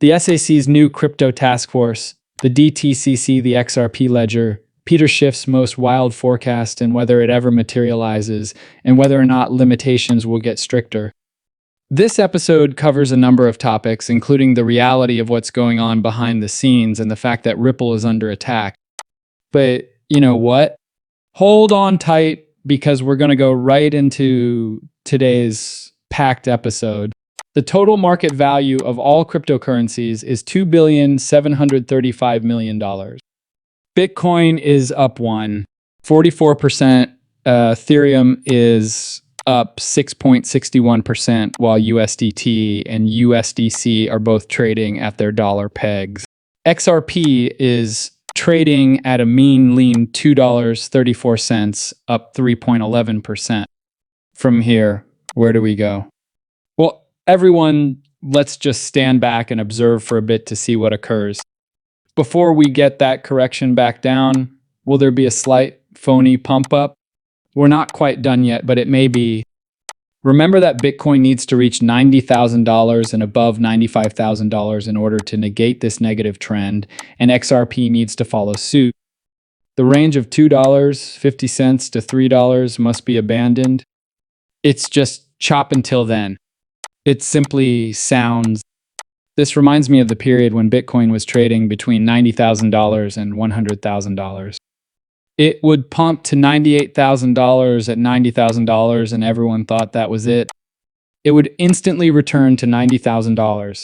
The SAC's new crypto task force, the DTCC, the XRP ledger, Peter Schiff's most wild forecast and whether it ever materializes, and whether or not limitations will get stricter. This episode covers a number of topics, including the reality of what's going on behind the scenes and the fact that Ripple is under attack. But you know what? Hold on tight, because we're going to go right into today's packed episode. The total market value of all cryptocurrencies is $2,735,000,000. Bitcoin is up 44%. Ethereum is up 6.61%, while USDT and USDC are both trading at their dollar pegs. XRP is trading at a mean lean $2.34, up 3.11%. From here, where do we go? Well, everyone, let's just stand back and observe for a bit to see what occurs. Before we get that correction back down, will there be a slight phony pump up? We're not quite done yet, but it may be. Remember that Bitcoin needs to reach $90,000 and above $95,000 in order to negate this negative trend, and XRP needs to follow suit. The range of $2.50 to $3 must be abandoned. It's just chop until then. It simply sounds. This reminds me of the period when Bitcoin was trading between $90,000 and $100,000. It would pump to $98,000 at $90,000 and everyone thought that was it. It would instantly return to $90,000.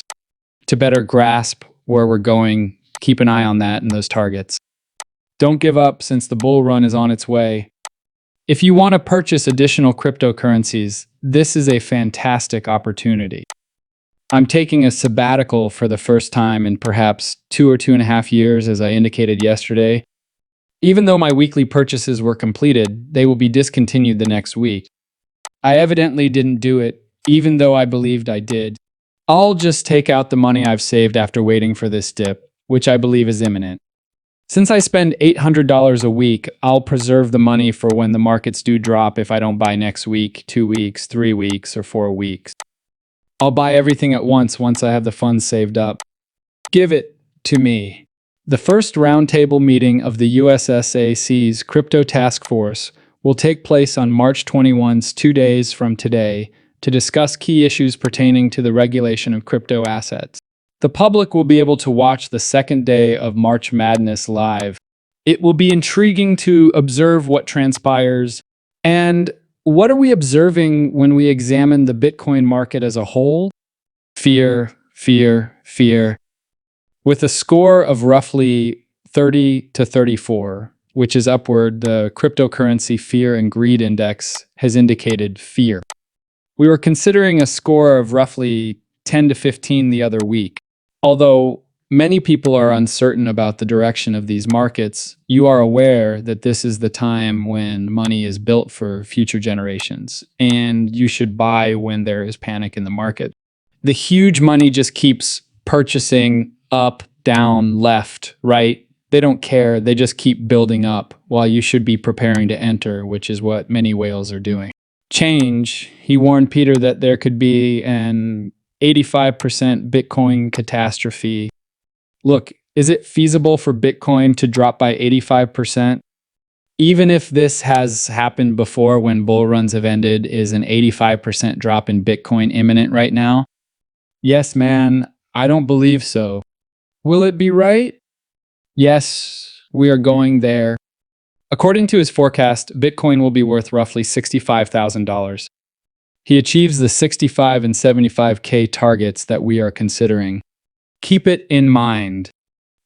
To better grasp where we're going, keep an eye on that and those targets. Don't give up, since the bull run is on its way. If you want to purchase additional cryptocurrencies, this is a fantastic opportunity. I'm taking a sabbatical for the first time in perhaps 2 or 2.5 years, as I indicated yesterday. Even though my weekly purchases were completed, they will be discontinued the next week. I evidently didn't do it, even though I believed I did. I'll just take out the money I've saved after waiting for this dip, which I believe is imminent. Since I spend $800 a week, I'll preserve the money for when the markets do drop if I don't buy next week, 2 weeks, 3 weeks, or 4 weeks. I'll buy everything at once I have the funds saved up. Give it to me. The first roundtable meeting of the USSAC's Crypto Task Force will take place on March 21, 2 days from today, to discuss key issues pertaining to the regulation of crypto assets. The public will be able to watch the second day of March Madness live. It will be intriguing to observe what transpires. And what are we observing when we examine the Bitcoin market as a whole? Fear, fear, fear. With a score of roughly 30 to 34, which is upward, the cryptocurrency fear and greed index has indicated fear. We were considering a score of roughly 10 to 15 the other week. Although many people are uncertain about the direction of these markets, you are aware that this is the time when money is built for future generations, and you should buy when there is panic in the market. The huge money just keeps purchasing up, down, left, right. They don't care. They just keep building up, while you should be preparing to enter, which is what many whales are doing. Change. He warned Peter that there could be an 85% Bitcoin catastrophe. Look, is it feasible for Bitcoin to drop by 85%? Even if this has happened before when bull runs have ended, is an 85% drop in Bitcoin imminent right now? Yes, man, I don't believe so. Will it be right? Yes, we are going there. According to his forecast, Bitcoin will be worth roughly $65,000. He achieves the 65 and 75K targets that we are considering. Keep it in mind.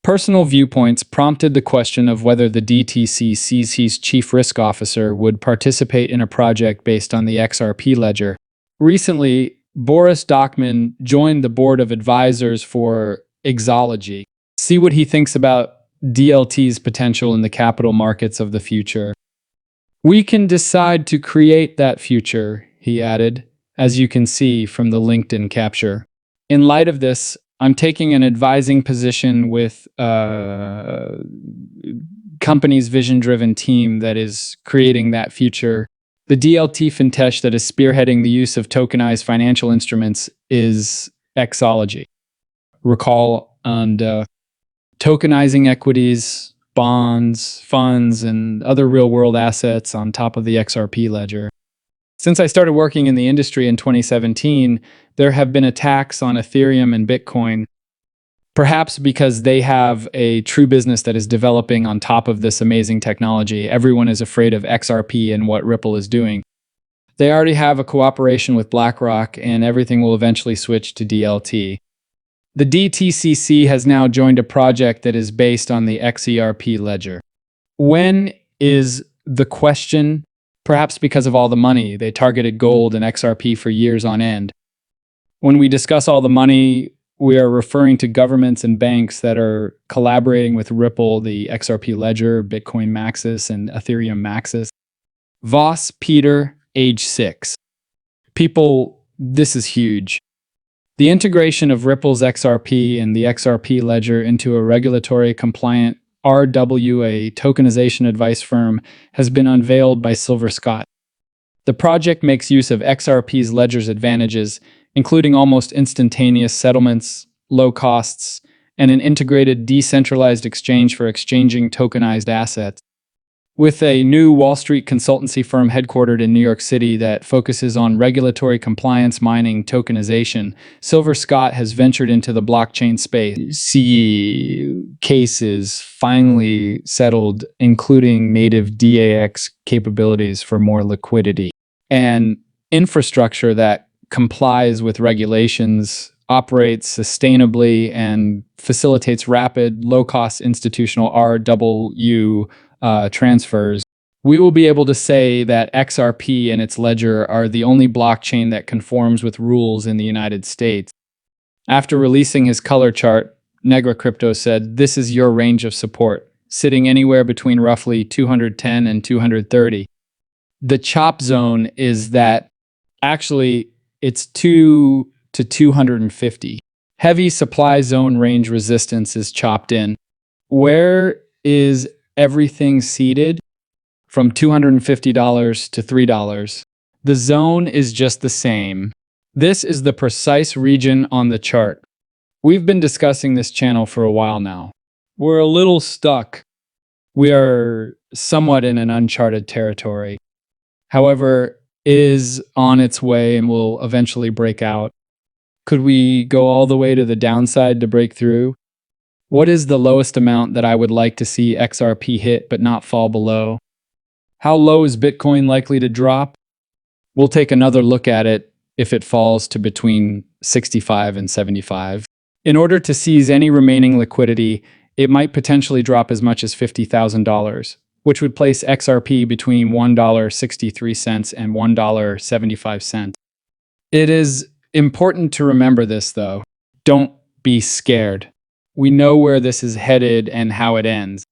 Personal viewpoints prompted the question of whether the DTCC's chief risk officer would participate in a project based on the XRP ledger. Recently, Boris Dockman joined the board of advisors for Xology. See what he thinks about DLT's potential in the capital markets of the future. We can decide to create that future, he added, as you can see from the LinkedIn capture. In light of this, I'm taking an advising position with a company's vision-driven team that is creating that future. The DLT fintech that is spearheading the use of tokenized financial instruments is Xology. recall, and tokenizing equities, bonds, funds, and other real-world assets on top of the XRP ledger. Since I started working in the industry in 2017, there have been attacks on Ethereum and Bitcoin, perhaps because they have a true business that is developing on top of this amazing technology. Everyone is afraid of XRP and what Ripple is doing. They already have a cooperation with BlackRock, and everything will eventually switch to DLT. The DTCC has now joined a project that is based on the xrp ledger. When is the question? Perhaps because of all the money. They targeted gold and XRP for years on end. When we discuss all the money, we are referring to governments and banks that are collaborating with Ripple, the XRP ledger, Bitcoin Maxis, and Ethereum Maxis. Voss Peter, age 6. People, this is huge. The integration of Ripple's XRP and the XRP ledger into a regulatory compliant RWA tokenization advice firm has been unveiled by Silver Scott. The project makes use of XRP's ledger's advantages, including almost instantaneous settlements, low costs, and an integrated decentralized exchange for exchanging tokenized assets. With a new Wall Street consultancy firm headquartered in New York City that focuses on regulatory compliance, mining, tokenization, Silver Scott has ventured into the blockchain space. See cases finally settled, including native DAX capabilities for more liquidity and infrastructure that complies with regulations, operates sustainably, and facilitates rapid, low-cost institutional RW transfers. We will be able to say that XRP and its ledger are the only blockchain that conforms with rules in the United States. After releasing his color chart, Negra Crypto said, "This is your range of support, sitting anywhere between roughly 210 and 230. The chop zone is that actually it's 2 to 250. Heavy supply zone range resistance is chopped in. Where is everything seated? From $250 to $3. The zone is just the same. This is the precise region on the chart. We've been discussing this channel for a while now. We're a little stuck. We are somewhat in an uncharted territory. However, it is on its way and will eventually break out. Could we go all the way to the downside to break through? What is the lowest amount that I would like to see XRP hit but not fall below? How low is Bitcoin likely to drop? We'll take another look at it if it falls to between 65 and 75. In order to seize any remaining liquidity, it might potentially drop as much as $50,000, which would place XRP between $1.63 and $1.75. It is important to remember this, though. Don't be scared. We know where this is headed and how it ends.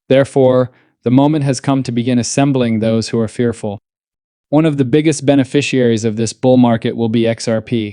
Therefore, the moment has come to begin assembling those who are fearful. One of the biggest beneficiaries of this bull market will be XRP.